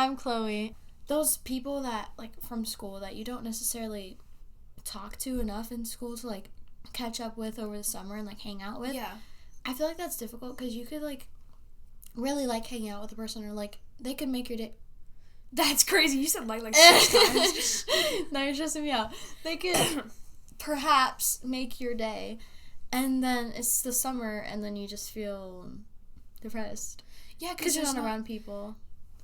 I'm Chloe. Those people that, like, from school that you don't necessarily talk to enough in school to, like, catch up with over the summer and, like, hang out with. Yeah. I feel like that's difficult because you could, like, really like hanging out with a person, or, like, they could make your day. That's crazy. You said like 6 times. Now you're stressing me out. They could perhaps make your day, and then it's the summer, and then you just feel depressed. Yeah, because you're not around people.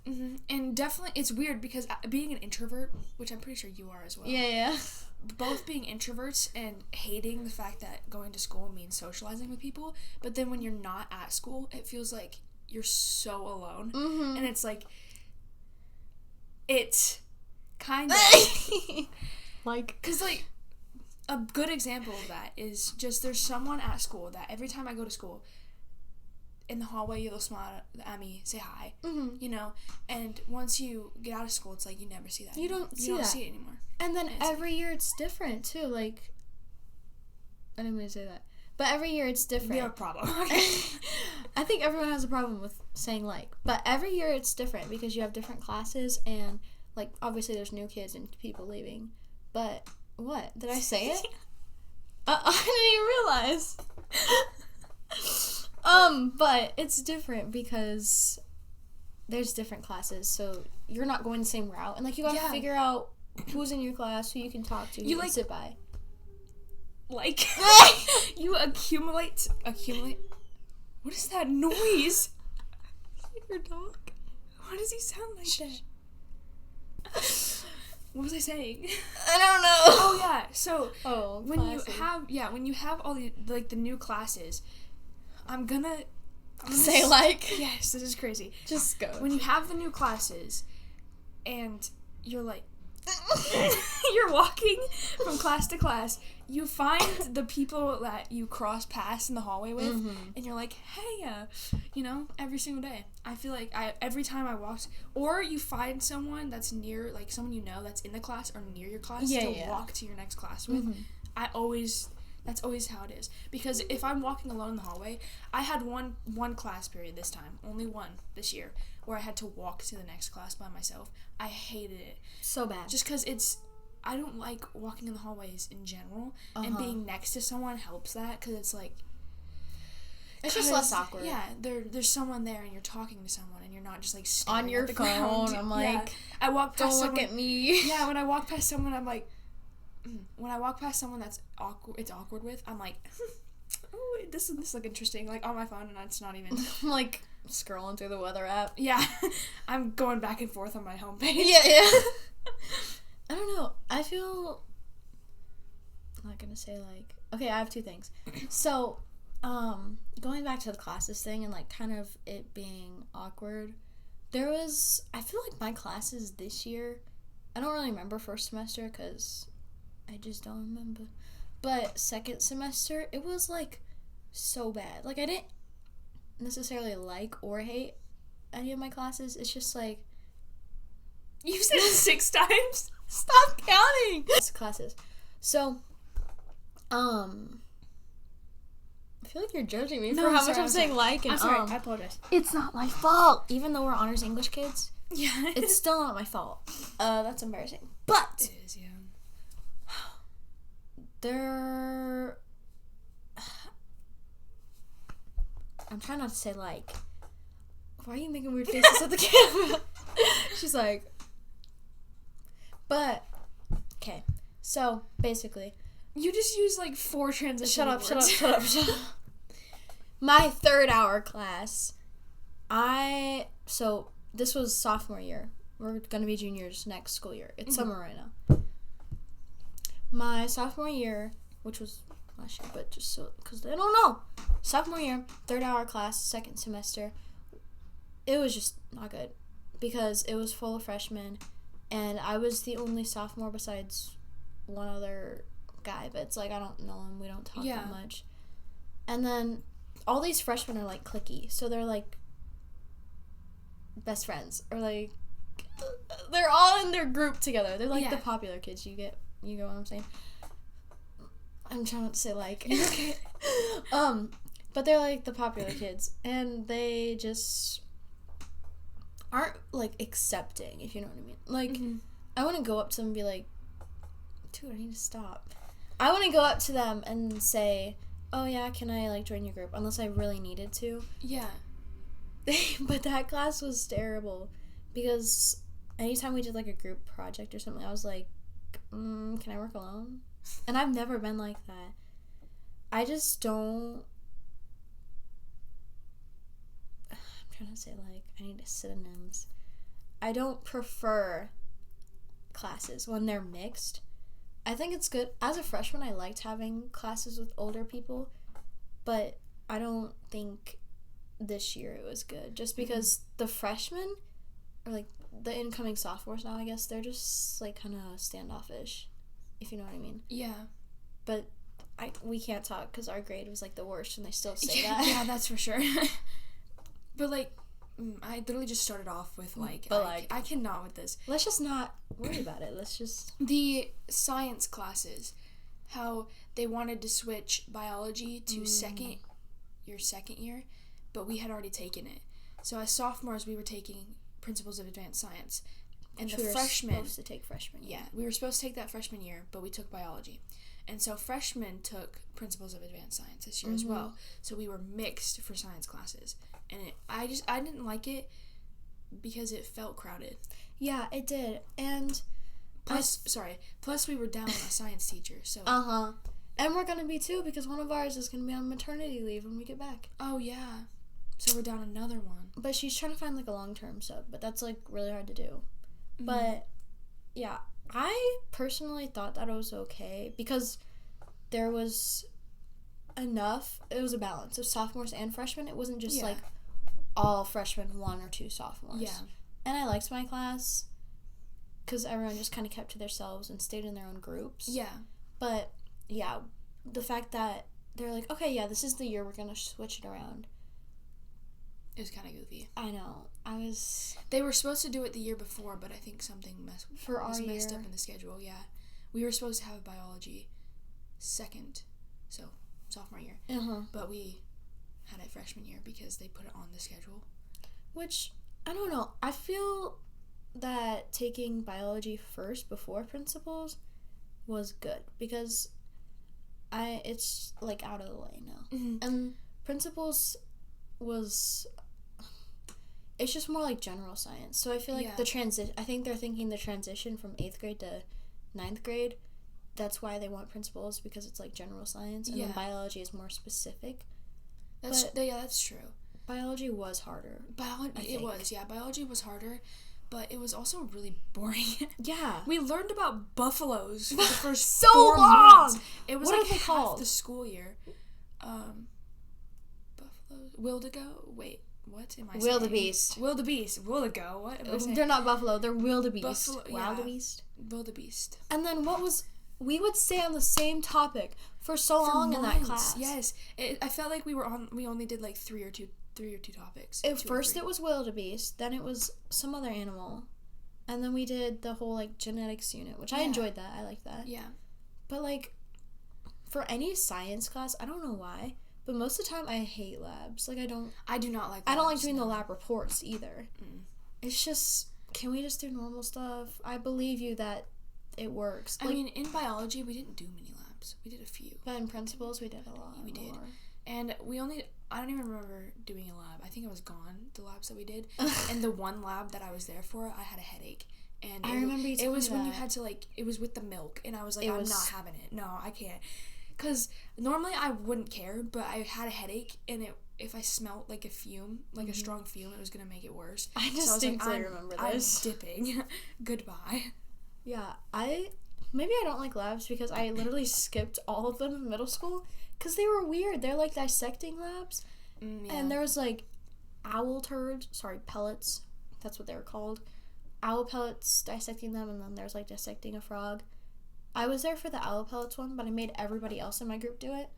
Mm-hmm. And definitely, it's weird because being an introvert, which I'm pretty sure you are as well. Yeah. Both being introverts and hating the fact that going to school means socializing with people, but then when you're not at school, it feels like you're so alone. Mm-hmm. And it's like, it's kind of like, because, like, a good example of that is just there's someone at school that every time I go to school, in the hallway, you'll smile at me, say hi, you know, and once you get out of school, it's like you never see that you anymore. don't see it anymore. And then every year it's different too. Like, I didn't mean to say that, but every year it's different. We have a problem. I think everyone has a problem with saying like, but every year it's different because you have different classes, and like obviously there's new kids and people leaving. But what did I say it? I didn't even realize. But it's different because there's different classes, so you're not going the same route, and like you gotta figure out who's in your class, who you can talk to, who you can sit by. Like, you accumulate. What is that noise? Your dog. Why does he sound like that? What was I saying? I don't know. Oh yeah. So when classes. you have all the like the new classes, I'm gonna say like. Yes, this is crazy. Just go. When you have the new classes, and you're like, you're walking from class to class, you find the people that you cross paths in the hallway with, and you're like, hey, you know, every single day. I feel like every time I walked, or you find someone that's near, like someone you know that's in the class or near your class to walk to your next class with. That's always how it is. Because if I'm walking alone in the hallway, I had one class period this time, only one this year, where I had to walk to the next class by myself. I hated it. So bad. Just because I don't like walking in the hallways in general, and being next to someone helps that, because it's like... It's just less awkward. Yeah, there's someone there, and you're talking to someone, and you're not just, like, staring on your at the phone. ground. I'm like, yeah. I walk past don't look at me. Yeah, when I walk past someone, I'm like... When I walk past someone that's awkward with, I'm like, oh, this look interesting, like on my phone, and it's not even. I'm like scrolling through the weather app. Yeah, I'm going back and forth on my homepage. Yeah. I don't know. I feel. I'm not gonna say like. Okay, I have two things. So, going back to the classes thing and like kind of it being awkward, I feel like my classes this year, I don't really remember first semester because I just don't remember. But second semester, it was, like, so bad. Like, I didn't necessarily like or hate any of my classes. It's just, like... You said it 6 times? Stop counting! Classes. So, I feel like you're judging me for how much I'm saying like and I'm sorry, I apologize. It's not my fault. Even though we're honors English kids, Yeah. it's still not my fault. That's embarrassing. But... It is, yeah. I'm trying not to say like. Why are you making weird faces at the camera? She's like. But okay, so basically, you just use like 4 transitions. Shut up! My 3rd hour class. So this was sophomore year. We're gonna be juniors next school year. It's summer right now. My sophomore year, which was last year, but just so, because they don't know. Sophomore year, 3rd hour class, 2nd semester, it was just not good because it was full of freshmen, and I was the only sophomore besides one other guy, but it's like I don't know him, we don't talk that much. And then all these freshmen are like cliquey, so they're like best friends, or like they're all in their group together. They're like the popular kids. You get what I'm saying? I'm trying not to say like. Okay. But they're like the popular kids, and they just aren't, like, accepting, if you know what I mean. Like, I wouldn't go up to them and be like, dude, I need to stop. I wouldn't go up to them and say, oh, yeah, can I, like, join your group? Unless I really needed to. Yeah. But that class was terrible. Because anytime we did, like, a group project or something, I was like, can I work alone? And I've never been like that. I just don't... I'm trying to say, like, I need synonyms. I don't prefer classes when they're mixed. I think it's good. As a freshman, I liked having classes with older people, but I don't think this year it was good. Just because the freshmen, or, like, the incoming sophomores now, I guess, they're just, like, kind of standoffish, if you know what I mean. Yeah. But we can't talk because our grade was, like, the worst, and they still say that. Yeah, that's for sure. But, like, I literally just started off with, like, I cannot with this. Let's just not worry about it. Let's just... The science classes, how they wanted to switch biology to your second year, but we had already taken it. So as sophomores, we were taking Principles of Advanced Science. And the freshmen... We were supposed to take freshman year. Yeah, we were supposed to take that freshman year, but we took biology. And so freshmen took Principles of Advanced Science this year as well. So we were mixed for science classes. And I didn't like it because it felt crowded. Yeah, it did. And plus we were down a science teacher. So and we're gonna be too, because one of ours is gonna be on maternity leave when we get back. Oh yeah, so we're down another one. But she's trying to find, like, a long-term sub, but that's, like, really hard to do. But yeah, I personally thought that it was okay because there was enough. It was a balance of sophomores and freshmen. It wasn't just like all freshmen, 1 or 2 sophomores. Yeah. And I liked my class because everyone just kind of kept to themselves and stayed in their own groups. Yeah. But yeah, the fact that they're like, okay, yeah, this is the year we're gonna switch it around. It was kind of goofy. I know. They were supposed to do it the year before, but I think something was messed up in the schedule. Yeah, we were supposed to have biology second, so sophomore year. But we had it freshman year because they put it on the schedule. Which, I don't know. I feel that taking biology first before principles was good because it's, like, out of the way now. And principles was... It's just more like general science. So I feel like I think they're thinking the transition from 8th grade to 9th grade, that's why they want principles, because it's, like, general science, and then biology is more specific. That's true. Biology was harder. Biology was harder, but it was also really boring. Yeah. We learned about buffaloes for the first so 4 long! months. It was, what like, are they half called? the school year. Buffaloes? Wildegoat? Wait. What am I saying? Wildebeest. Wildegoat. What am I saying? They're not buffalo. They're wildebeest. Wildebeest. Wildebeest. And then we would stay on the same topic for so long in that class. Yes. I felt like we only did, like, 3 or 2 topics. At first it was wildebeest, then it was some other animal, and then we did the whole, like, genetics unit, which I enjoyed that. I liked that. Yeah. But, like, for any science class, I don't know why, but most of the time I hate labs. Like, I do not like labs. I don't like doing the lab reports either. It's just, can we just do normal stuff? I believe you that it works. I mean, in biology, we didn't do many labs. We did a few. But in principles, we did a lot. We did. And I don't even remember doing a lab. I think I was gone, the labs that we did. And the one lab that I was there for, I had a headache. And I remember you telling me it was when you had to, like, it was with the milk. And I was like, I'm not having it. No, I can't. Because normally I wouldn't care, but I had a headache, and if I smelled, like, a fume, like a strong fume, it was going to make it worse. I distinctly remember this. I'm dipping. Goodbye. Yeah, maybe I don't like labs because I literally skipped all of them in middle school because they were weird. They're, like, dissecting labs. And there was, like, pellets. That's what they were called. Owl pellets, dissecting them, and then there's, like, dissecting a frog. I was there for the owl pellets one, but I made everybody else in my group do it.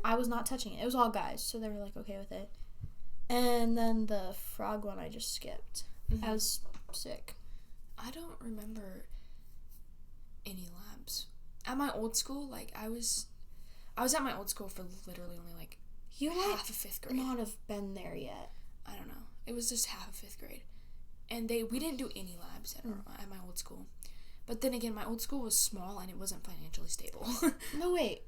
I was not touching it. It was all guys, so they were, like, okay with it. And then the frog one I just skipped. I was sick. I don't remember any labs. At my old school, like, I was at my old school for literally only, like, half of 5th grade. You might not have been there yet. I don't know. It was just half of 5th grade. and we didn't do any labs at my old school. But then again, my old school was small and it wasn't financially stable. No, wait.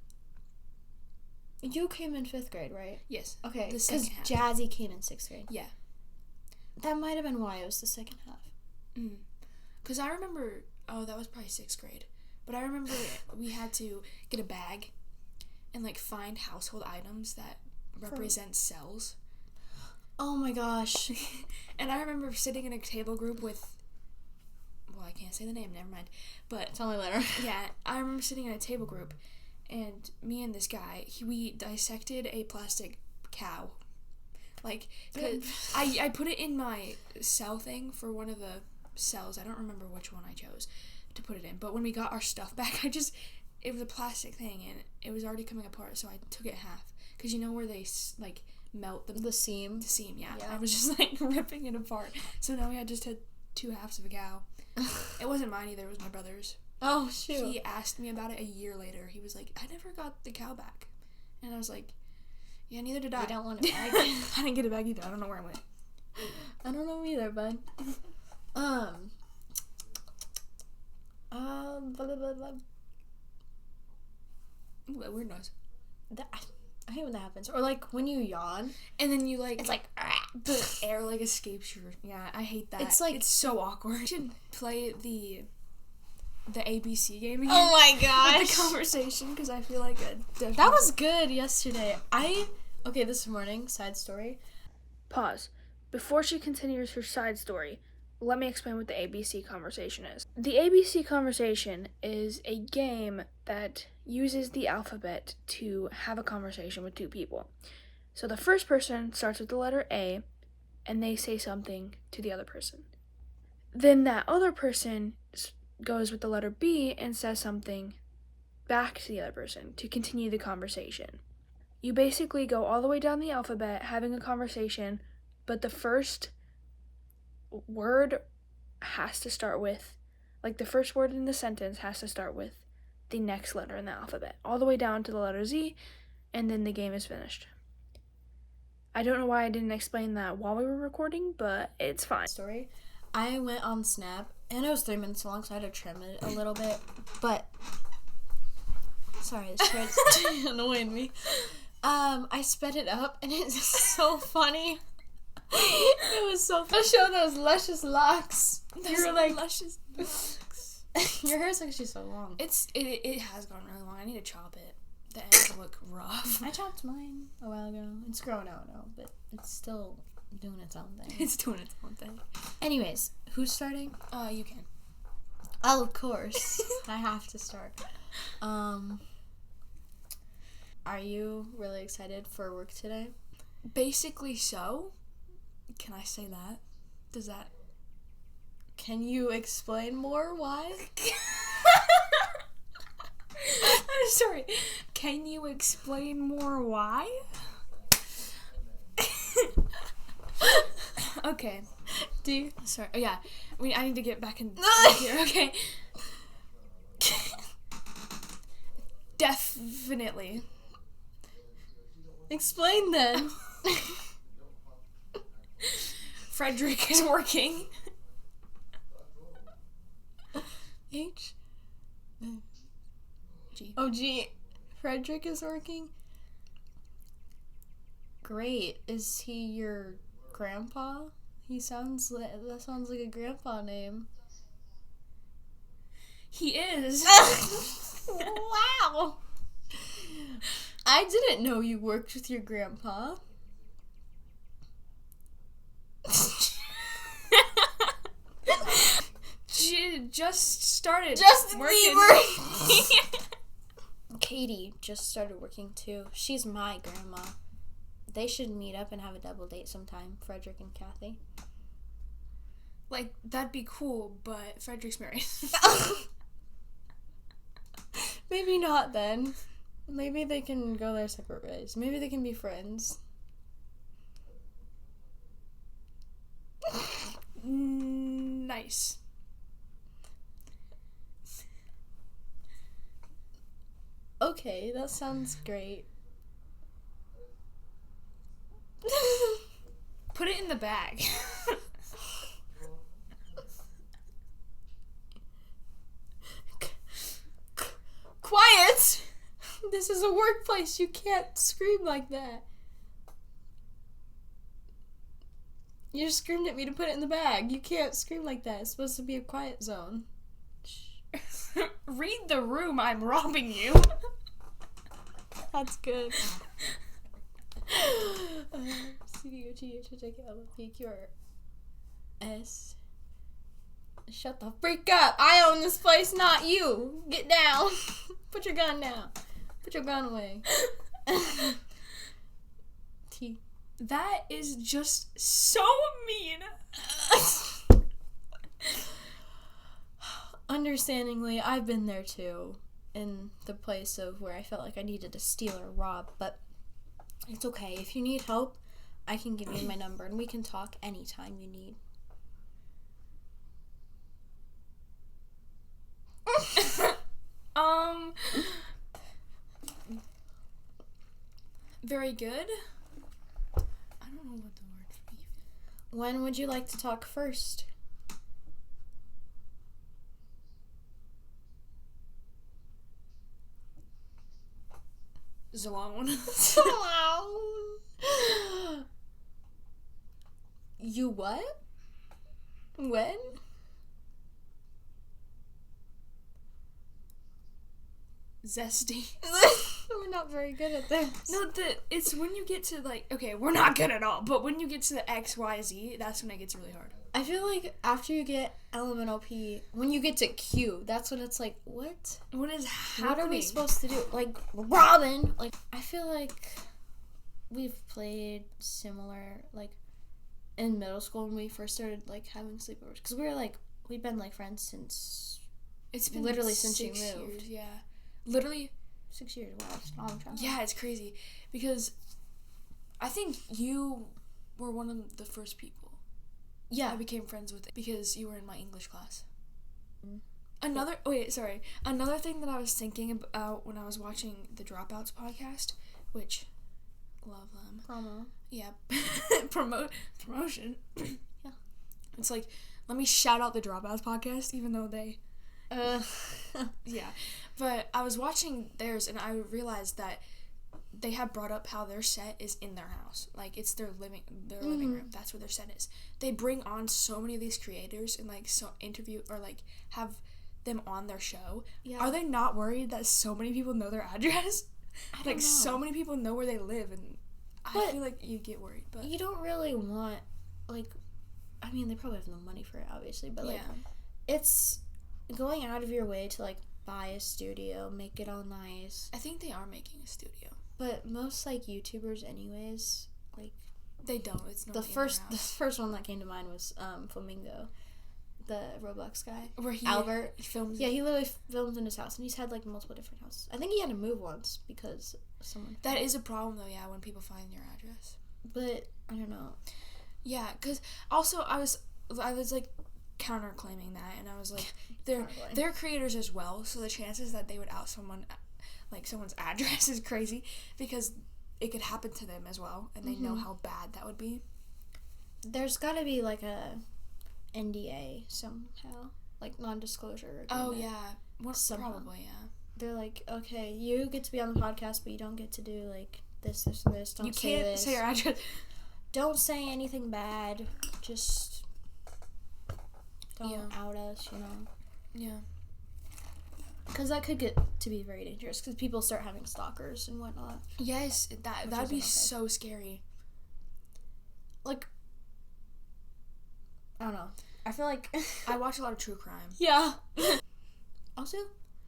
You came in 5th grade, right? Yes. Okay, The because second half. Jazzy came in 6th grade. Yeah. That might have been why it was the second half. Because I remember, that was probably 6th grade. But I remember we had to get a bag and, like, find household items that represent cells. Oh my gosh. And I remember sitting in a table group with, well, I can't say the name, never mind. But tell me later. Yeah, I remember sitting in a table group, and me and this guy, we dissected a plastic cow. Like, 'cause I put it in my cell thing for one of the cells. I don't remember which one I chose to put it in. But when we got our stuff back, it was a plastic thing, and it was already coming apart, so I took it in half. Because you know where they, like, melt the seam? The seam, yeah. I was just, like, ripping it apart. So now we just had 2 halves of a cow. It wasn't mine either, it was my brother's. Oh, shoot. He asked me about it a year later. He was like, I never got the cow back. And I was like, yeah, neither did I. You don't want it back? I didn't get it back either. I don't know where it went. I don't know either, bud. Blah, blah, blah, blah. Ooh, that weird noise. I hate when that happens. Or, like, when you yawn. And then you, like... It's like... the air, like, escapes your... Yeah, I hate that. It's, like... It's so awkward. You should play the ABC game again. Oh, my gosh. With the conversation, because I feel like... That was good yesterday. Okay, this morning, side story. Pause. Before she continues her side story, let me explain what the ABC conversation is. The ABC conversation is a game that uses the alphabet to have a conversation with 2 people. So the first person starts with the letter A, and they say something to the other person. Then that other person goes with the letter B and says something back to the other person to continue the conversation. You basically go all the way down the alphabet having a conversation, but the first word has to start with, like, the first word in the sentence has to start with the next letter in the alphabet, all the way down to the letter Z, and then the game is finished. I don't know why I didn't explain that while we were recording, but it's fine. Story. I went on Snap, and it was 3 minutes long, so I had to trim it a little bit, but... Sorry, this shit's annoying me. I sped it up, and it's so funny. It was so funny. Show those luscious locks. You're like... luscious locks. Your hair's actually so long. It has gone really long. I need to chop it. The ends look rough. I chopped mine a while ago. It's growing out now, but it's still doing its own thing. It's doing its own thing. Anyways, who's starting? You can. Oh, of course. I have to start. Are you really excited for work today? Basically so. Can I say that? Does that... Can you explain more why? I'm sorry. Can you explain more why? Okay. Sorry. Oh, yeah. I need to get back in here. Okay. Definitely. Explain then. Frederick is working. H? G. Oh, G. Frederick is working? Great. Is he your grandpa? That sounds like a grandpa name. He is. Wow. I didn't know you worked with your grandpa. She just started working. Katie just started working too. She's my grandma. They should meet up and have a double date sometime, Frederick and Kathy. Like, that'd be cool, but Frederick's married. Maybe not then. Maybe they can go their separate ways. Maybe they can be friends. Nice. Okay, that sounds great. Put it in the bag. This is a workplace. You can't scream like that. You just screamed at me to put it in the bag. You can't scream like that. It's supposed to be a quiet zone. Read the room. I'm robbing you. That's good. C-D-O-T-H-H-A-K-L-P-Q-R-S. Shut the freak up. I own this place, not you. Get down. Put your gun down. Put your gun away. T. That is just so mean. Understandingly, I've been there too. In the place of where I felt like I needed to steal or rob. But it's okay. If you need help, I can give you my number and we can talk anytime you need. Very good. I don't know what the word for beef is. When would you like to talk first? Zalone. You what? When? Zesty. We're not very good at this. No, it's when you get to, like, okay, we're not good at all, but when you get to the X, Y, Z, that's when it gets really hard. I feel like after you get elemental P, when you get to Q, that's when it's like, what? What is happening? What are we supposed to do? Like, Robin! Like, I feel like we've played similar, like, in middle school when we first started, like, having sleepovers. Because we'd been, like, friends since... It's been literally since you 6 moved. years, yeah. Literally. 6 years. Wow, it's a long time. Yeah, it's crazy. Because I think you were one of the first people I became friends with because you were in my English class. Another thing that I was thinking about when I was watching the Dropouts podcast, which, love them. Promo. Yeah. Promotion. Yeah. It's like, let me shout out the Dropouts podcast, even though they... yeah. But I was watching theirs, and I realized that they have brought up how their set is in their house. Like, it's their living room. That's where their set is. They bring on so many of these creators and, like, so interview or, like, have them on their show. Yeah. Are they not worried that so many people know their address? I don't know. So many people know where they live, and I feel like you get worried. But you don't really want, like, I mean, they probably have no money for it, obviously, but, like, it's going out of your way to, like, buy a studio, make it all nice. I think they are making a studio. But most, like, YouTubers anyways, like... They don't. It's not the first one that came to mind was Flamingo, the Roblox guy. Where Albert. Films. Yeah, he literally films in his house, and he's had, like, multiple different houses. I think he had to move once because someone... That is a problem, though, yeah, when people find your address. But, I don't know. Yeah, because also I was like, counterclaiming that, and I was like, they're creators as well, so the chances that they would out someone... like, someone's address is crazy because it could happen to them as well, and they know how bad that would be. There's gotta be, like, a NDA somehow, like, non-disclosure agreement. Oh, yeah. Probably, yeah. They're like, okay, you get to be on the podcast, but you don't get to do, like, this, this, and this. You can't say your address. Don't say anything bad. Just don't out us, you know? Yeah. Because that could get to be very dangerous, because people start having stalkers and whatnot. Yes, that'd be so scary. Like, I don't know. I feel like... I watch a lot of true crime. Yeah. Also,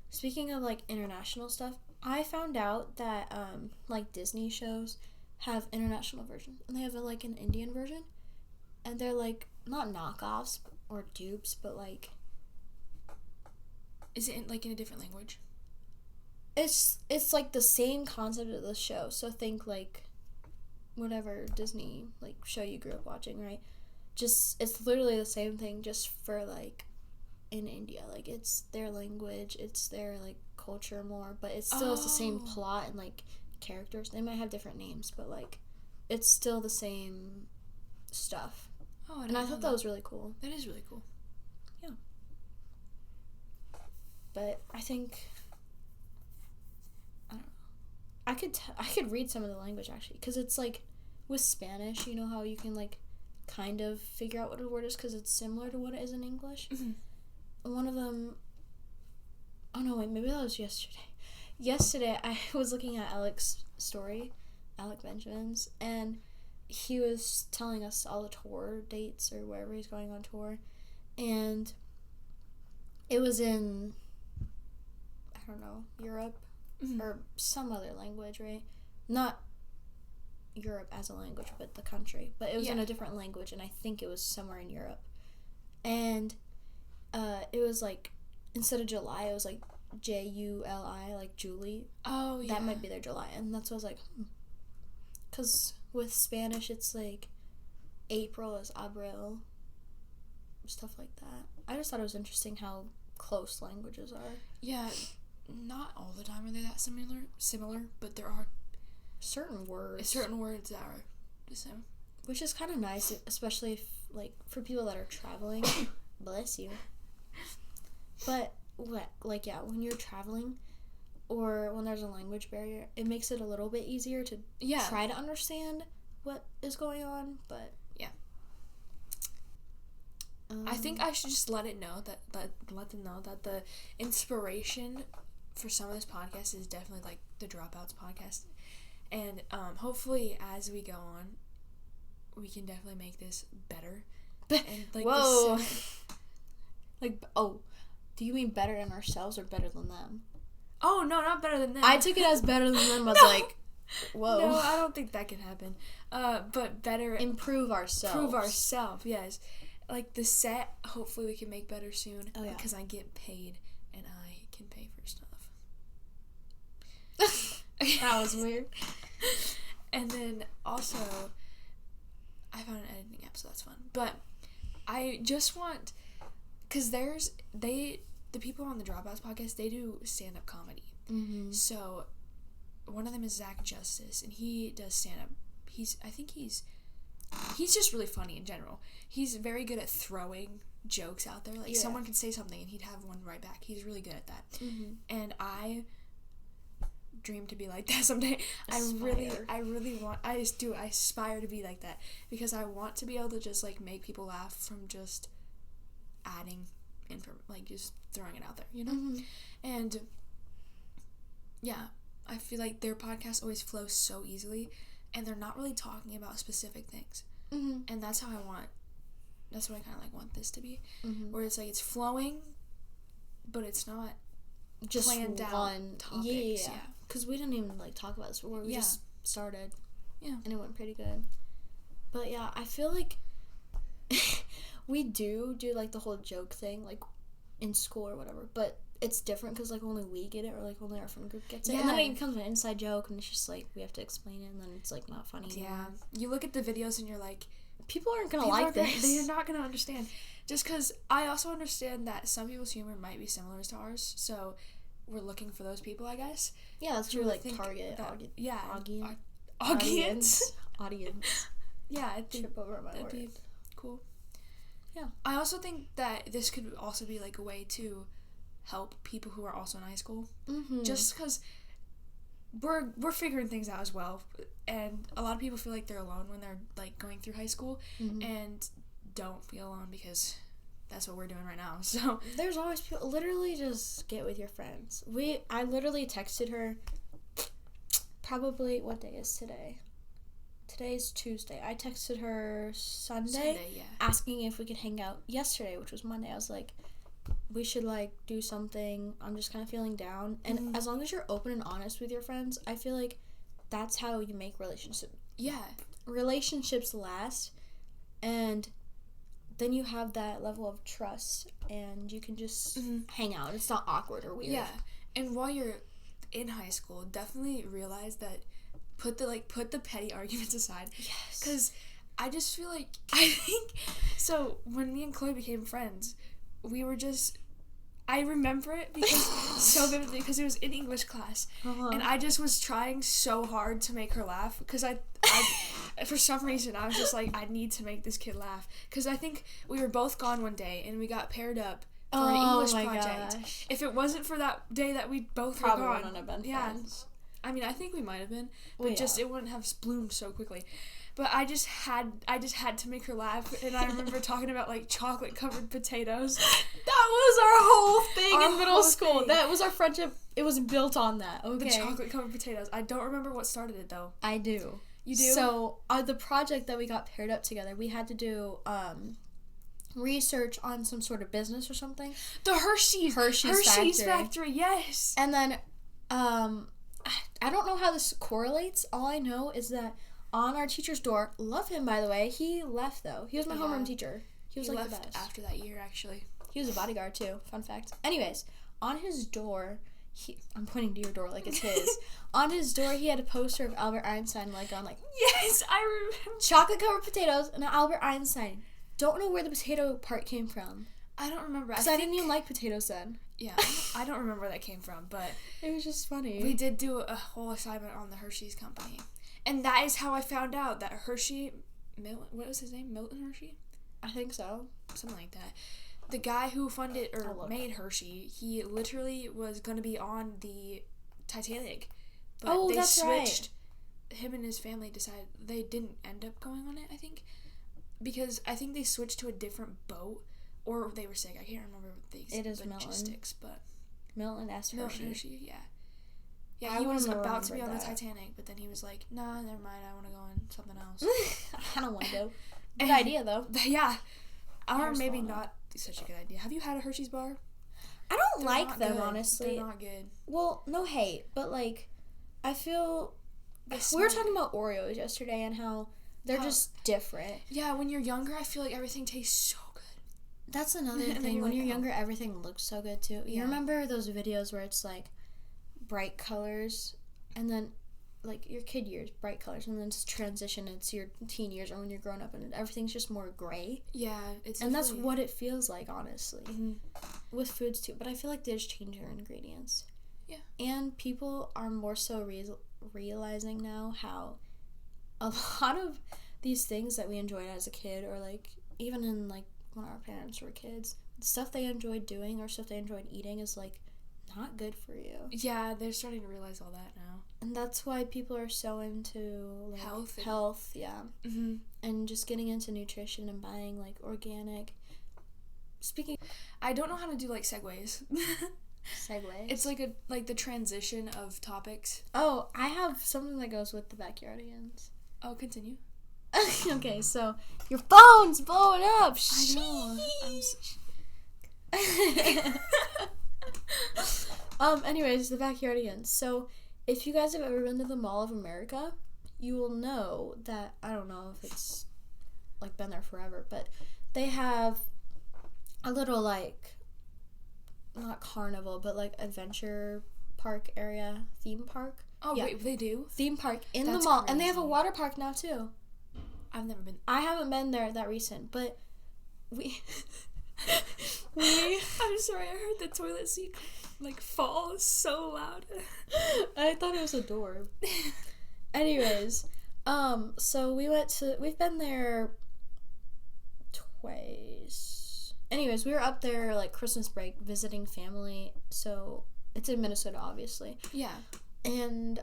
speaking of, like, international stuff, I found out that, like, Disney shows have international versions, and they have, like, an Indian version, and they're, like, not knockoffs or dupes, but, like... Is it, like, in a different language? It's like, the same concept of the show, so think, like, whatever Disney, like, show you grew up watching, right? Just, it's literally the same thing, just for, like, in India. Like, it's their language, it's their, like, culture more, but it's still the same plot and, like, characters. They might have different names, but, like, it's still the same stuff. Oh, and I thought that was really cool. That is really cool. Yeah. But I think, I don't know. I could read some of the language, actually, because it's, like, with Spanish, you know how you can, like, kind of figure out what a word is because it's similar to what it is in English? Mm-hmm. One of them... Oh, no, wait, maybe that was yesterday. Yesterday, I was looking at Alec Benjamin's, and he was telling us all the tour dates or wherever he's going on tour, and it was in, I don't know, Europe, mm-hmm. or some other language, right? Not Europe as a language, but the country. But it was in a different language, and I think it was somewhere in Europe. And it was, like, instead of July, it was, like, Juli, like Julie. Oh, yeah. That might be their July. And that's what I was like, because with Spanish, it's, like, April is abril. Stuff like that. I just thought it was interesting how close languages are. Yeah, not all the time are they that similar, but there are certain words that are the same. Which is kind of nice, especially if, like, for people that are traveling. Bless you. But, when you're traveling or when there's a language barrier, it makes it a little bit easier to try to understand what is going on, but... Yeah. I think I should just let them know that the inspiration for some of this podcast is definitely, like, the Dropouts podcast. And, hopefully, as we go on, we can definitely make this better. And, like, whoa! Do you mean better than ourselves or better than them? Oh, no, not better than them. I took it as better than them. I was like, whoa. No, I don't think that can happen. But better... Improve ourselves. Yes. Like, the set, hopefully we can make better soon. Oh, yeah. Because I get paid, and I can pay for stuff. That was weird. And then, also, I found an editing app, so that's fun. But I just want... Because the people on the Dropouts podcast, they do stand-up comedy. Mm-hmm. So, one of them is Zach Justice, and he does stand-up. He's just really funny in general. He's very good at throwing jokes out there. Like, someone could say something, and he'd have one right back. He's really good at that. Mm-hmm. And I dream to be like that someday. I aspire to be like that. Because I want to be able to just, like, make people laugh from just... adding just throwing it out there, you know? Mm-hmm. And yeah, I feel like their podcast always flows so easily, and they're not really talking about specific things. Mm-hmm. And that's what I kind of like want this to be, mm-hmm. where it's like it's flowing, but it's not just planned out topics. Yeah. Because we didn't even like talk about this before. We just started. Yeah. And it went pretty good. But yeah, I feel like we do like the whole joke thing, like in school or whatever, but it's different because like only we get it, or like only our friend group gets it, and then it becomes an inside joke, and it's just like we have to explain it, and then it's like not funny anymore. You look at the videos and you're like, people aren't gonna like this. They're not gonna understand. Just because I also understand that some people's humor might be similar to ours, so we're looking for those people, I guess. Yeah, that's true. Like target audience. Yeah, I think trip over my that'd word. Be cool. Yeah. I also think that this could also be like a way to help people who are also in high school. Mm-hmm. Just because we're figuring things out as well, and a lot of people feel like they're alone when they're like going through high school, mm-hmm. and don't feel alone because that's what we're doing right now. So there's always people. Literally, just get with your friends. I literally texted her. Probably, what day is today? Today's Tuesday. I texted her Sunday asking if we could hang out yesterday, which was Monday. I was like, we should, like, do something. I'm just kind of feeling down. And mm-hmm. as long as you're open and honest with your friends, I feel like that's how you make relationships. Yeah. Relationships last, and then you have that level of trust, and you can just mm-hmm. hang out. It's not awkward or weird. Yeah. And while you're in high school, definitely realize that put the petty arguments aside. Yes. Because I just feel like, I think, so when me and Chloe became friends, we were just, I remember it because so vividly because it was in English class. Uh-huh. And I just was trying so hard to make her laugh because I for some reason, I was just like, I need to make this kid laugh. Because I think we were both gone one day and we got paired up for an English project. Gosh. If it wasn't for that day that we both probably were gone. wouldn't have been friends. I mean, I think we might have been, but just it wouldn't have bloomed so quickly. But I just had to make her laugh, and I remember talking about like chocolate covered potatoes. That was our whole thing in middle school. Thing. That was our friendship. It was built on that. Okay. The chocolate covered potatoes. I don't remember what started it though. I do. You do? So the project that we got paired up together, we had to do research on some sort of business or something. The Hershey's factory, yes. And then I don't know how this correlates. All I know is that on our teacher's door, love him by the way, he left though. He was my homeroom teacher. He was like left the best. After that year actually. He was a bodyguard too, fun fact. Anyways, on his door, I'm pointing to your door like it's his. On his door, he had a poster of Albert Einstein like on like yes, I remember. Chocolate covered potatoes and Albert Einstein. Don't know where the potato part came from. I don't remember. Because I didn't even like potatoes then. Yeah, I don't remember where that came from, but it was just funny. We did do a whole assignment on the Hershey's company. And that is how I found out that what was his name? Milton Hershey? I think so. Something like that. The guy who funded or made Hershey, he literally was going to be on the Titanic. But they that's switched. Right. Him and his family decided they didn't end up going on it, I think. Because I think they switched to a different boat. Or they were sick. I can't remember the exact logistics, but Milton S. Hershey. Milton Hershey, yeah. Yeah, he was about to be on the Titanic, but then he was like, nah, never mind, I want to go on something else. I don't want to go. Good idea, though. Yeah. Or maybe not such a good idea. Have you had a Hershey's bar? I don't like them, honestly. They're not good. Well, no hate, but, like, I feel... We were talking about Oreos yesterday and how they're just different. Yeah, when you're younger, I feel like everything tastes so good. That's another thing. When you're younger, everything looks so good, too. You remember those videos where it's, like, bright colors, and then like your kid years, bright colors, and then it's transition, it's your teen years, or when you're grown up, and everything's just more gray. Yeah, it's and that's what it feels like, honestly, with foods too. But I feel like they just change their ingredients. Yeah, and people are more so realizing now how a lot of these things that we enjoyed as a kid, or like even in like when our parents were kids, the stuff they enjoyed doing or stuff they enjoyed eating is like not good for you. Yeah, they're starting to realize all that now. And that's why people are so into like, health, yeah. Mm-hmm. And just getting into nutrition and buying like organic. Speaking, I don't know how to do like segues. Segues? It's like the transition of topics. Oh, I have something that goes with the Backyardigans. Oh, continue. Okay, so your phone's blowing up. I know. Anyways, the Backyardigans. So, if you guys have ever been to the Mall of America, you will know that, I don't know if it's, like, been there forever, but they have a little, like, not carnival, but, like, adventure park area, theme park. Oh, yeah. Wait, they do? Theme park in the mall. Crazy. And they have a water park now, too. I've never been. I haven't been there that recent, but we... I'm sorry, I heard the toilet seat like fall so loud. I thought it was a door. Anyways, so we've been there twice. Anyways, we were up there like Christmas break visiting family, so it's in Minnesota, obviously. Yeah. And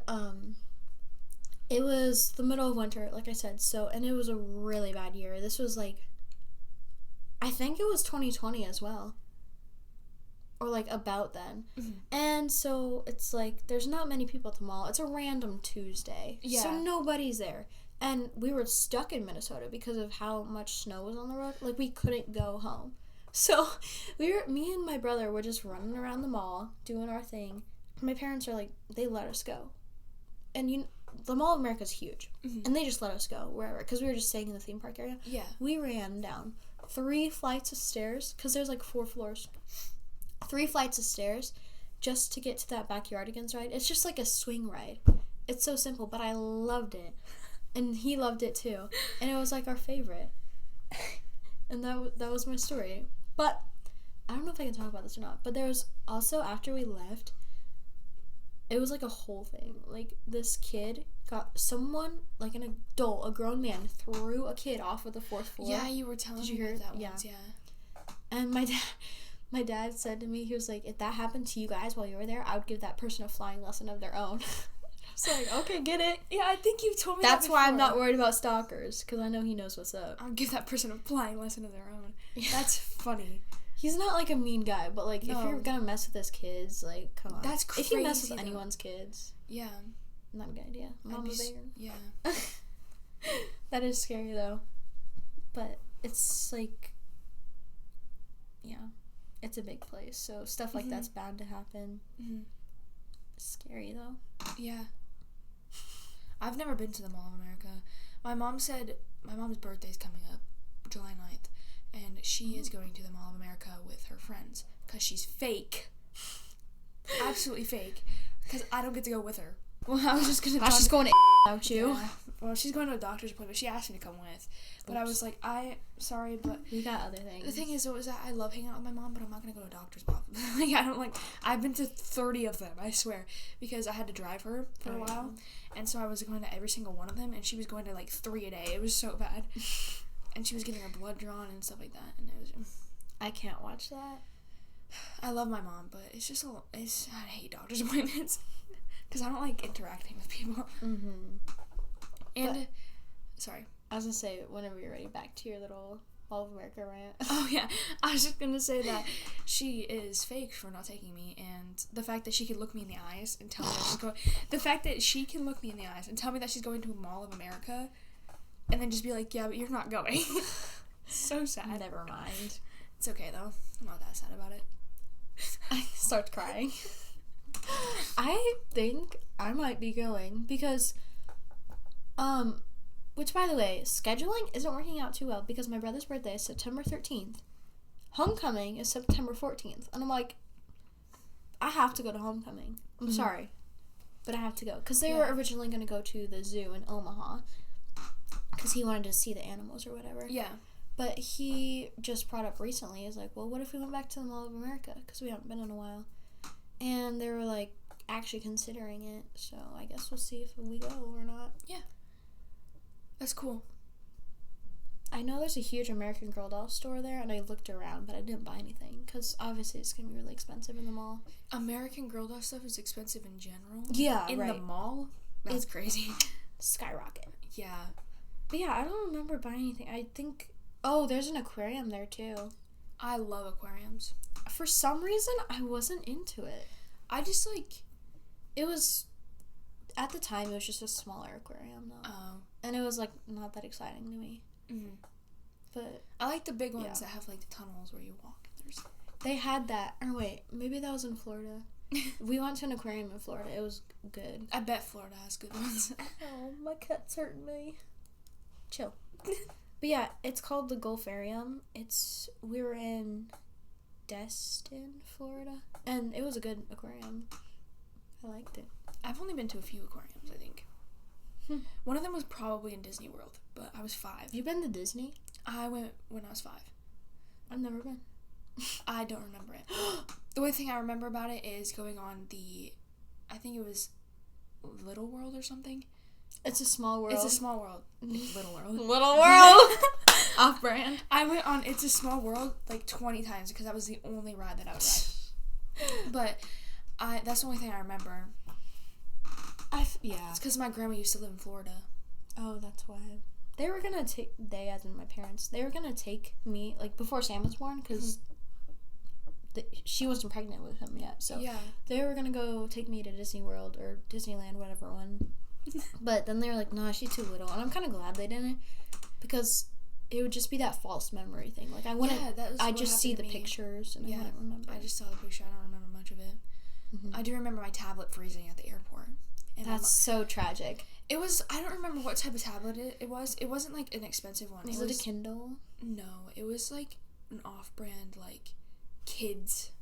it was the middle of winter, like I said, and it was a really bad year. This was like, I think it was 2020 as well. Or, like, about then. Mm-hmm. And so, it's like, there's not many people at the mall. It's a random Tuesday. Yeah. So, nobody's there. And we were stuck in Minnesota because of how much snow was on the road. Like, we couldn't go home. So, me and my brother were just running around the mall, doing our thing. My parents are like, they let us go. And, the Mall of America is huge. Mm-hmm. And they just let us go wherever. Because we were just staying in the theme park area. Yeah. We ran down 3 flights of stairs, because there's like 4 floors. 3 flights of stairs just to get to that Backyardigans ride. It's just like a swing ride. It's so simple, but I loved it. And he loved it too. And it was like our favorite. And that was my story. But I don't know if I can talk about this or not. But there was also, after we left, it was like a whole thing. Like, this kid got someone, like an adult, a grown man, threw a kid off of the 4th floor. Yeah, you were telling me about that once, yeah. And my dad said to me, he was like, if that happened to you guys while you were there, I would give that person a flying lesson of their own. It's like, okay, get it. Yeah, I think you've told me That's that why I'm before. not worried about stalkers, because I know he knows what's up. I'll give that person a flying lesson of their own. That's funny. He's not, like, a mean guy, but, like, No. if you're gonna mess with his kids, like, come on. That's crazy, If you mess with though. anyone's kids, Yeah. not a good idea. Mama bear. Yeah. That is scary, though. But it's, like, yeah. It's a big place, so stuff like that's bound to happen. Mm-hmm. It's scary, though. Yeah. I've never been to the Mall of America. My mom said my mom's birthday's coming up, July 9th, and she is going to the Mall of America with her friends because she's fake. Absolutely fake. Because I don't get to go with her. Well, I was just going to... She's going to out you. Yeah. Well, she's going to a doctor's appointment. She asked me to come with. But I was like, sorry, but... We got other things. The thing is, though, is that I love hanging out with my mom, but I'm not going to go to a doctor's appointment. Like, I don't like... I've been to 30 of them, I swear. Because I had to drive her for a while. And so I was going to every single one of them, and she was going to, like, 3 a day. It was so bad. And she was getting her blood drawn and stuff like that. And it was... I can't watch that. I love my mom, but it's just I hate doctor's appointments. Because I don't like interacting with people. Mm-hmm. And... sorry. I was gonna say, whenever you're ready, back to your little All of America rant. Oh, yeah. I was just gonna say that she is fake for not taking me, and the fact that she can look me in the eyes and tell me that she's going... The fact that she can look me in the eyes and tell me that she's going to a Mall of America, and then just be like, yeah, but you're not going. So sad. Never mind. It's okay, though. I'm not that sad about it. I start crying. I think I might be going because, which, by the way, scheduling isn't working out too well because my brother's birthday is September 13th. Homecoming is September 14th. And I'm like, I have to go to homecoming. I'm sorry, but I have to go. Because they were originally going to go to the zoo in Omaha because he wanted to see the animals or whatever. Yeah. But he just brought up recently, is like, well, what if we went back to the Mall of America? Because we haven't been in a while. And they were, like, actually considering it. So I guess we'll see if we go or not. Yeah. That's cool. I know there's a huge American Girl doll store there, and I looked around, but I didn't buy anything. Because obviously it's going to be really expensive in the mall. American Girl doll stuff is expensive in general. Yeah, in the mall? That's crazy. Skyrocket. Yeah. But yeah, I don't remember buying anything. I think... Oh, there's an aquarium there, too. I love aquariums. For some reason, I wasn't into it. I just, like... It was... At the time, it was just a smaller aquarium, though. Oh. And it was, like, not that exciting to me. Mm-hmm. But... I like the big ones that have, like, the tunnels where you walk. They had that. Or wait, maybe that was in Florida. We went to an aquarium in Florida. It was good. I bet Florida has good ones. Oh, my cat's hurting me. Chill. But yeah, it's called the Gulfarium. We were in Destin, Florida, and it was a good aquarium. I liked it. I've only been to a few aquariums, I think. One of them was probably in Disney World, but I was 5. You been to Disney? I went when I was 5. I've never been. I don't remember it. The only thing I remember about it is going on I think it was Little World or something. It's a small world. It's a small world. Little World. Little World. Off-brand. I went on It's a Small World like 20 times because that was the only ride that I would ride. But that's the only thing I remember. Yeah. It's because my grandma used to live in Florida. Oh, that's why. They were gonna as in my parents, they were gonna take me, like, before Sam was born, because she wasn't pregnant with him yet, so yeah. They were gonna go take me to Disney World, or Disneyland, whatever one. But then they were like, nah, she's too little, and I'm kind of glad they didn't, because it would just be that false memory thing. Like, I wouldn't, I just see the pictures, and I wouldn't remember. I just saw the picture, I don't remember much of it. Mm-hmm. I do remember my tablet freezing at the airport. And that's so tragic. It was, I don't remember what type of tablet it was. It wasn't, like, an expensive one. Was it a Kindle? No, it was, like, an off-brand, like, kids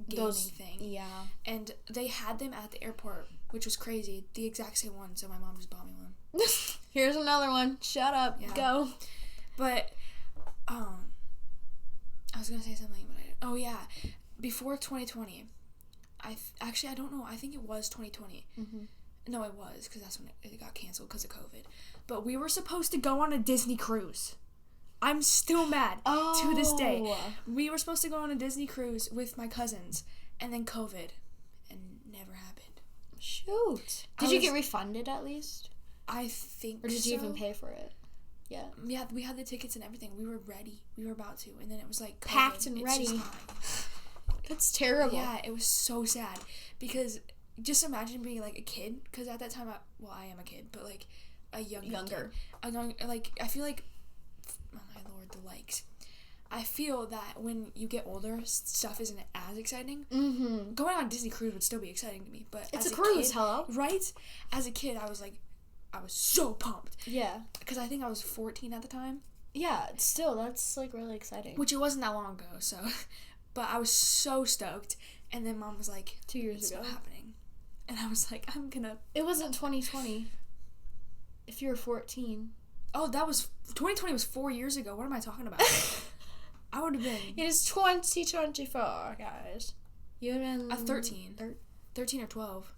gaming thing. Yeah. And they had them at the airport, which was crazy. The exact same one, so my mom just bought me one. Here's another one. Shut up. Yeah. Go. But, I was gonna say something, but before 2020, I don't know, I think it was 2020. Mm-hmm. No, it was, because that's when it got canceled because of COVID. But we were supposed to go on a Disney cruise. I'm still mad to this day. We were supposed to go on a Disney cruise with my cousins, and then COVID, and never happened. Shoot. Did you get refunded at least? I think so. Or did you even pay for it? Yeah. Yeah, we had the tickets and everything. We were ready. We were about to. And then it was like COVID. Packed and It's ready. just not. That's terrible. Yeah, it was so sad. Because just imagine being like a kid. Because at that time, I am a kid. But like a younger. Like, I feel like, oh my lord, the likes. I feel that when you get older, stuff isn't as exciting. Mm-hmm. Going on a Disney cruise would still be exciting to me, but it's as a cruise, kid, hello? right? As a kid, I was so pumped. Yeah. Because I think I was 14 at the time. Yeah, still, that's, like, really exciting. Which it wasn't that long ago, so. But I was so stoked. And then Mom was like, 2 years ago. What's happening? And I was like, I'm gonna. It wasn't 2020. If you were 14. Oh, 2020 was 4 years ago. What am I talking about? I would have been. It is 2024, guys. You would have been... 13. 13 or 12.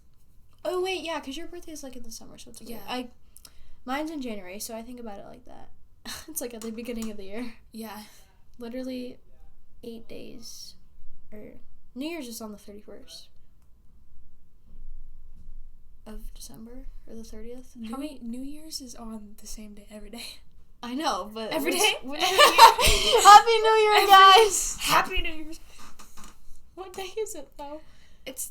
Oh, wait, yeah, because your birthday is, like, in the summer, so it's weird. Yeah. Mine's in January, so I think about it like that. It's, like, at the beginning of the year. Yeah. Literally 8 days. Or New Year's is on the 31st of December, or the 30th. New Year's is on the same day every day. I know, but... Every day? Happy New Year, guys! Happy New Year's! What day is it, though? It's...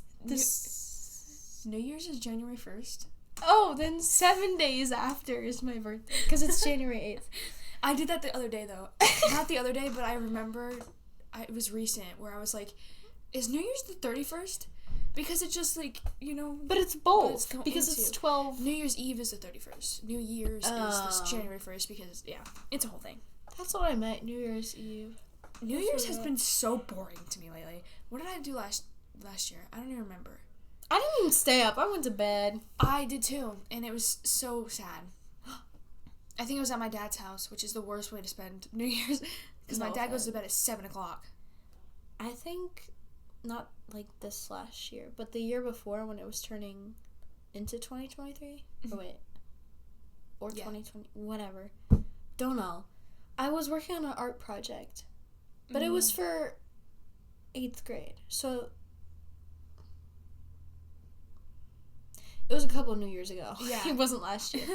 New Year's is January 1st. Oh, then 7 days after is my birthday. Because it's January 8th. I did that the other day, though. Not the other day, but I remember... it was recent, where I was like, is New Year's the 31st? Because it's just like, you know... But it's both. Because it's 12... New Year's Eve is the 31st. New Year's is this January 1st because, yeah, it's a whole thing. That's what I meant, New Year's Eve. New Year's has been so boring to me lately. What did I do last year? I don't even remember. I didn't even stay up. I went to bed. I did too, and it was so sad. I think it was at my dad's house, which is the worst way to spend New Year's, because my dad goes to bed at 7 o'clock. I think... Not, like, this last year, but the year before when it was turning into 2023? Mm-hmm. Or wait. Or 2020. Whatever. Don't know. I was working on an art project. But it was for 8th grade. So... It was a couple of New Years ago. Yeah. It wasn't last year.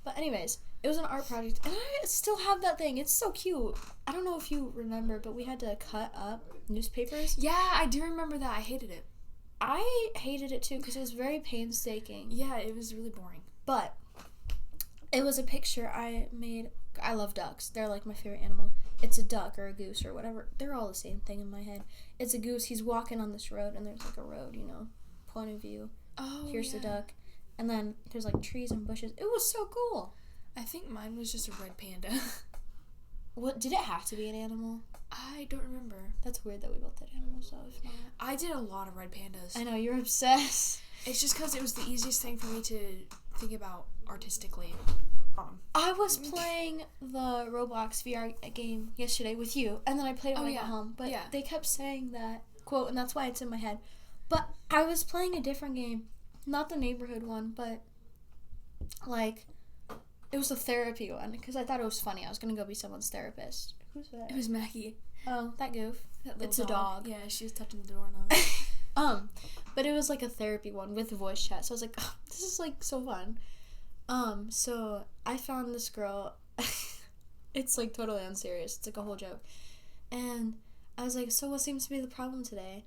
But anyways, it was an art project. And I still have that thing. It's so cute. I don't know if you remember, but we had to cut up newspapers. Yeah, I do remember that. I hated it. I hated it too because it was very painstaking. Yeah, it was really boring. But it was a picture I made. I love ducks. They're like my favorite animal. It's a duck or a goose or whatever. They're all the same thing in my head. It's a goose. He's walking on this road and there's like a road, you know, point of view. Oh, Here's the duck. And then there's like trees and bushes. It was so cool. I think mine was just a red panda. What, did it have to be an animal? I don't remember. That's weird that we both did animals, so if not. I did a lot of red pandas. I know, you're obsessed. It's just because it was the easiest thing for me to think about artistically. I was playing the Roblox VR game yesterday with you, and then I played it when I got home, but they kept saying that quote, and that's why it's in my head. But I was playing a different game, not the neighborhood one, but like... It was a therapy one, because I thought it was funny. I was going to go be someone's therapist. Who's that? It was Mackie. Oh, that goof. It's a dog. Yeah, she was touching the doorknob. But it was like a therapy one with voice chat. So I was like, oh, this is like so fun. So I found this girl. It's like totally unserious. It's like a whole joke. And I was like, so what seems to be the problem today?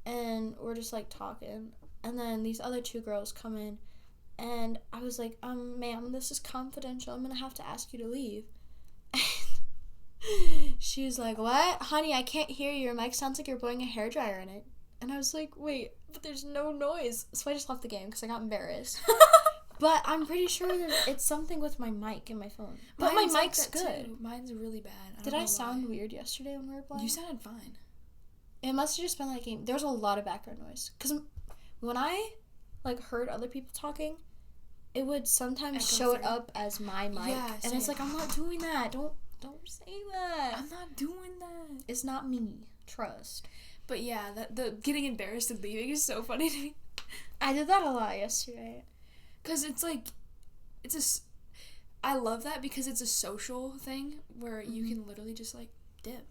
And we're just like talking. And then these other two girls come in. And I was like, ma'am, this is confidential. I'm going to have to ask you to leave. And she was like, what? Honey, I can't hear you. Your mic sounds like you're blowing a hairdryer in it. And I was like, wait, but there's no noise. So I just left the game because I got embarrassed. But I'm pretty sure that it's something with my mic and my phone. But my mic's good. Too. Mine's really bad. Did I sound weird yesterday when we were playing? You sounded fine. It must have just been that game. There's a lot of background noise. Because when I, like, heard other people talking... It would sometimes show it up as my mic. Yeah, and it's like, I'm not doing that. Don't say that. I'm not doing that. It's not me. Trust. But yeah, the getting embarrassed and leaving is so funny to me. I did that a lot yesterday. Because it's like, I love that because it's a social thing where you can literally just like dip,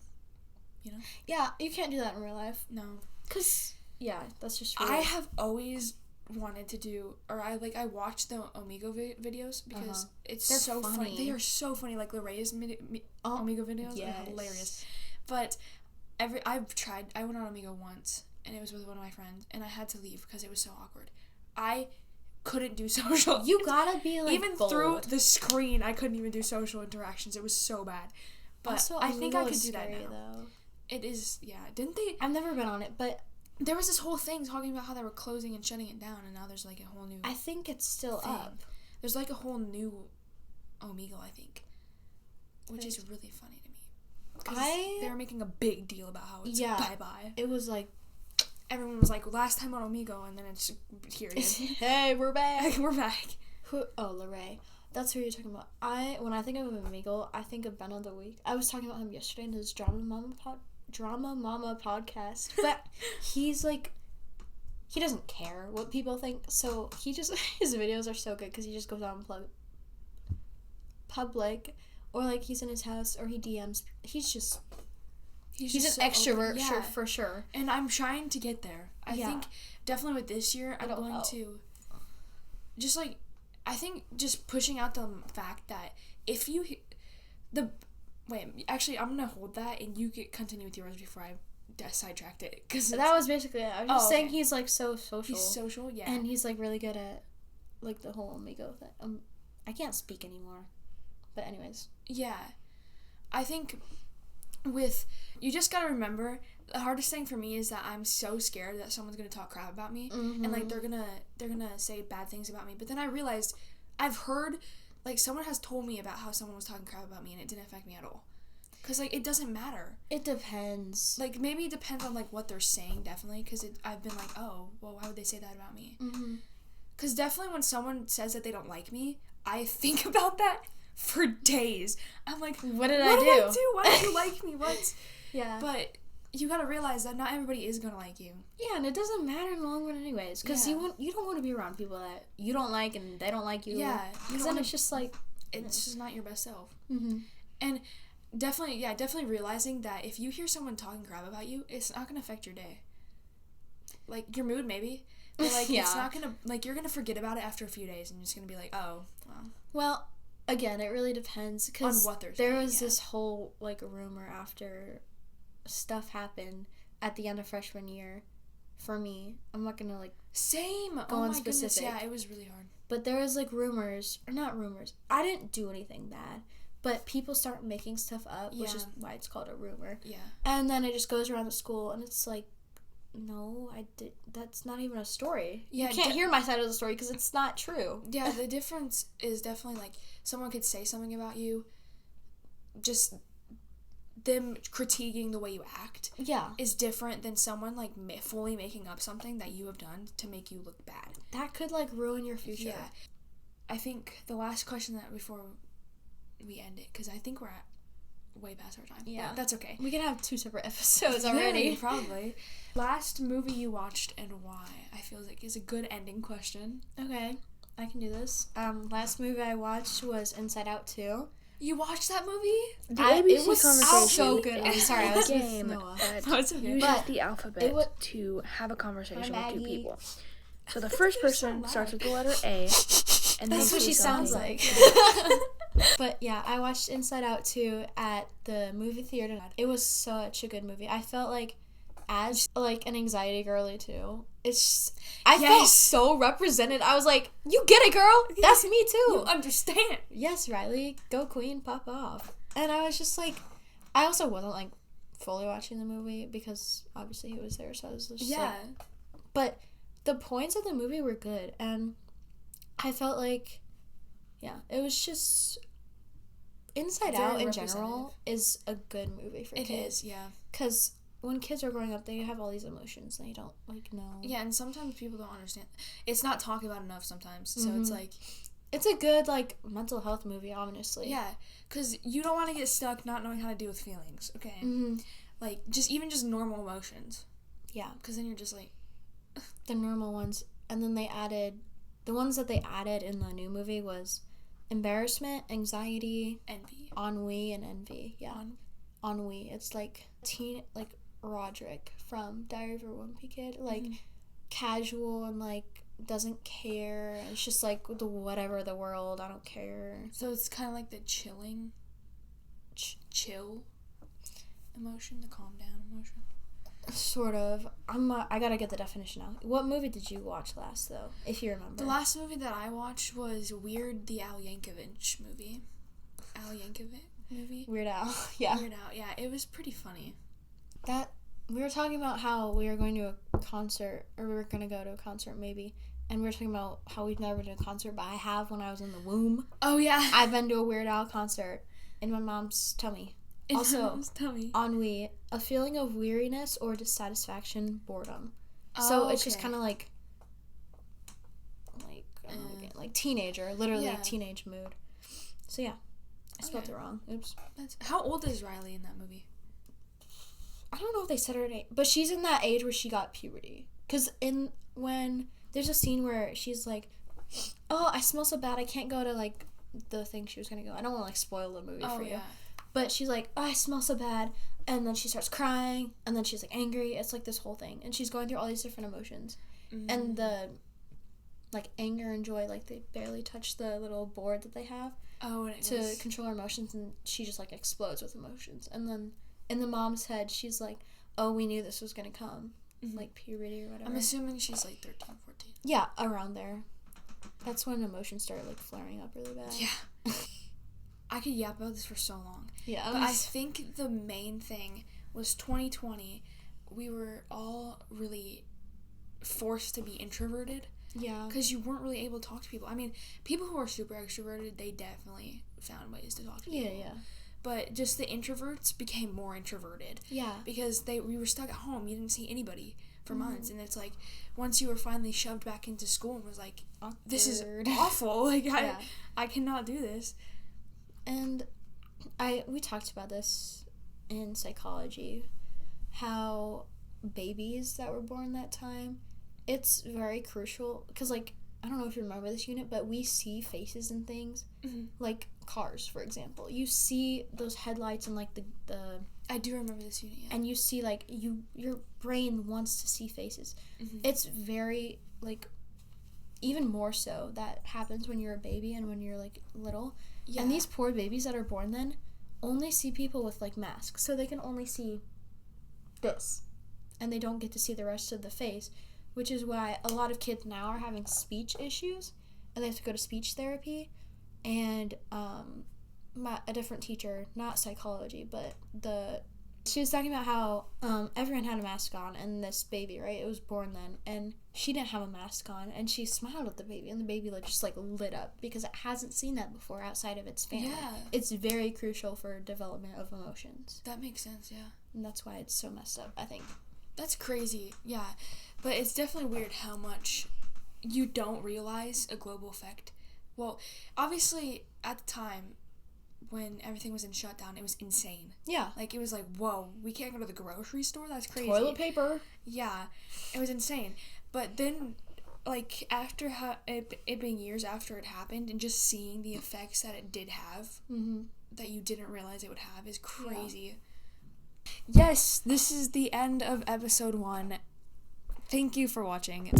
you know? Yeah, you can't do that in real life. No. Because, yeah, that's just real. I have always wanted to do, or I watched the Omigo videos because They're so funny. They are so funny. Like Lorraine's Omigo videos are hilarious. But I went on Omigo once, and it was with one of my friends, and I had to leave because it was so awkward. I couldn't do social. You gotta be like even bold. through the screen, I couldn't even do social interactions. It was so bad. But also, I think I could do scary, that now. Though. It is, yeah. Didn't they? I've never been on it, but there was this whole thing talking about how they were closing and shutting it down, and now there's like a whole new. I think it's still thing. up. There's like a whole new Omegle, I think, which is really funny to me. They were making a big deal about how it's bye-bye. It was like everyone was like, last time on Omigo, and then it's here again. Hey, we're back. We're back. Lorray. That's who you're talking about. When I think of Omegle, I think of Ben of the Week. I was talking about him yesterday in his Drama Mama podcast. But he's like, he doesn't care what people think. So his videos are so good because he just goes out and public, or like he's in his house, or he DMs. He's an extrovert, for sure. And I'm trying to get there. I think definitely with this year, I'm going to just like, I think just pushing out the fact that if you actually, I'm gonna hold that and you continue with yours before I sidetracked it, because that was basically it. I was just saying he's like so social. He's social, yeah, and he's like really good at like the whole Omigo thing. I can't speak anymore, but anyways, yeah, I think you just gotta remember, the hardest thing for me is that I'm so scared that someone's gonna talk crap about me, and like they're gonna say bad things about me. But then I realized I've heard, like, someone has told me about how someone was talking crap about me and it didn't affect me at all. Because, like, it doesn't matter. It depends. Like, maybe it depends on, like, what they're saying, definitely. Because I've been like, oh, well, why would they say that about me? Because definitely when someone says that they don't like me, I think about that for days. I'm like, what did I do? Why don't you like me? What? Yeah. But you gotta realize that not everybody is gonna like you. Yeah, and it doesn't matter in the long run anyways. Because you don't want to be around people that you don't like and they don't like you. Yeah. Because then it's just like... It's just not your best self. And definitely realizing that if you hear someone talking crap about you, it's not gonna affect your day. Like, your mood maybe. But, like, it's not gonna... Like, you're gonna forget about it after a few days and you're just gonna be like, oh, well, again, it really depends. Cause on what they're saying, there was this whole, like, rumor after stuff happened at the end of freshman year for me. I'm not gonna, like... Same! Go on specific. Yeah, it was really hard. But there was, like, rumors... Or not rumors. I didn't do anything bad. But people start making stuff up, which is why it's called a rumor. Yeah. And then it just goes around the school, and it's like, no, that's not even a story. Yeah, you can't hear my side of the story because it's not true. Yeah, the difference is definitely, like, someone could say something about you, just them critiquing the way you act is different than someone, like, fully making up something that you have done to make you look bad. That could, like, ruin your future. Yeah. I think the last question that before we end it, because I think we're at way past our time. Yeah. But that's okay. We can have 2 separate episodes already. Probably. Last movie you watched and why, I feel like is a good ending question. Okay. I can do this. Last movie I watched was Inside Out 2. You watched that movie? It was so good. I'm sorry, I was game. It's okay. You use the alphabet to have a conversation with 2 people. So the first person starts with the letter A, and that's what she sounds like. But yeah, I watched Inside Out 2 at the movie theater. It was such a good movie. I felt like, as like an anxiety girly too, I felt so represented. I was like, you get it, girl. That's me too. You understand. Yes, Riley, go queen, pop off. And I was just like, I also wasn't like fully watching the movie because obviously he was there, so I was just like, but the points of the movie were good, and I felt like, it was just... Inside Out in general is a good movie for kids. It is, yeah. Because when kids are growing up, they have all these emotions and they don't, like, know. Yeah, and sometimes people don't understand. It's not talked about enough sometimes, so it's like... It's a good, like, mental health movie, honestly. Yeah, because you don't want to get stuck not knowing how to deal with feelings, okay? Like, just normal emotions. Yeah. Because then you're just like... The normal ones. And then they added... The ones that they added in the new movie was... embarrassment, anxiety, envy, ennui, and envy. Yeah, ennui. It's like Roderick from Diary of a Wimpy Kid, like casual and like doesn't care. It's just like the whatever the world. I don't care. So it's kind of like the chilling, chill emotion, the calm down emotion. Sort of. I gotta get the definition out. What movie did you watch last, though, if you remember? The last movie that I watched was Weird, the Al Yankovic movie. Al Yankovic movie? Weird Al. Yeah. Weird Al, yeah. It was pretty funny. We were talking about how we were going to a concert, or we were going to go to a concert, maybe, and we were talking about how we've never been to a concert, but I have when I was in the womb. Oh, yeah. I've been to a Weird Al concert in my mom's tummy. Also, ennui, a feeling of weariness or dissatisfaction, boredom. So okay. It's just kind of like teenager, literally teenage mood. So yeah, I spelled it wrong. Oops. How old is Riley in that movie? I don't know if they said her age, but she's in that age where she got puberty. Because when there's a scene where she's like, oh, I smell so bad, I can't go to like the thing she was gonna go. I don't want to like spoil the movie for you. Yeah. But she's like, oh, I smell so bad. And then she starts crying. And then she's like angry. It's like this whole thing. And she's going through all these different emotions. Mm-hmm. And the like anger and joy, like they barely touch the little board that they have to control her emotions. And she just like explodes with emotions. And then in the mom's head, she's like, oh, we knew this was going to come. Mm-hmm. Like puberty or whatever. I'm assuming she's like 13, 14. Yeah, around there. That's when emotions started like flaring up really bad. Yeah. I could yap about this for so long. Yeah. But I think the main thing was 2020. We were all really forced to be introverted. Yeah. Because you weren't really able to talk to people. I mean, people who are super extroverted, they definitely found ways to talk to people. Yeah. But just the introverts became more introverted. Yeah. Because we were stuck at home. You didn't see anybody for months. And it's like, once you were finally shoved back into school and was like, this is awful. Like, I cannot do this. And we talked about this in psychology, how babies that were born that time, it's very crucial, because, like, I don't know if you remember this unit, but we see faces and things, like cars, for example. You see those headlights and, like, the I do remember this unit, yeah. And you see, like, your brain wants to see faces. Mm-hmm. It's very, like, even more so that happens when you're a baby and when you're, like, little. Yeah. And these poor babies that are born then only see people with, like, masks. So they can only see this. And they don't get to see the rest of the face, which is why a lot of kids now are having speech issues. And they have to go to speech therapy. And a different teacher, not psychology, but she was talking about how everyone had a mask on, and this baby, right, it was born then, and she didn't have a mask on, and she smiled at the baby, and the baby just like lit up because it hasn't seen that before outside of its family. Yeah. It's very crucial for development of emotions. That makes sense, yeah. And that's why it's so messed up, I think. That's crazy, yeah. But it's definitely weird how much you don't realize a global effect. Well, obviously, at the time, when everything was in shutdown, it was insane. Yeah. Like, it was like, whoa, we can't go to the grocery store? That's crazy. Toilet paper. Yeah. It was insane. But then, like, after it being years after it happened, and just seeing the effects that it did have, that you didn't realize it would have, is crazy. Yeah. Yes, this is the end of episode 1. Thank you for watching.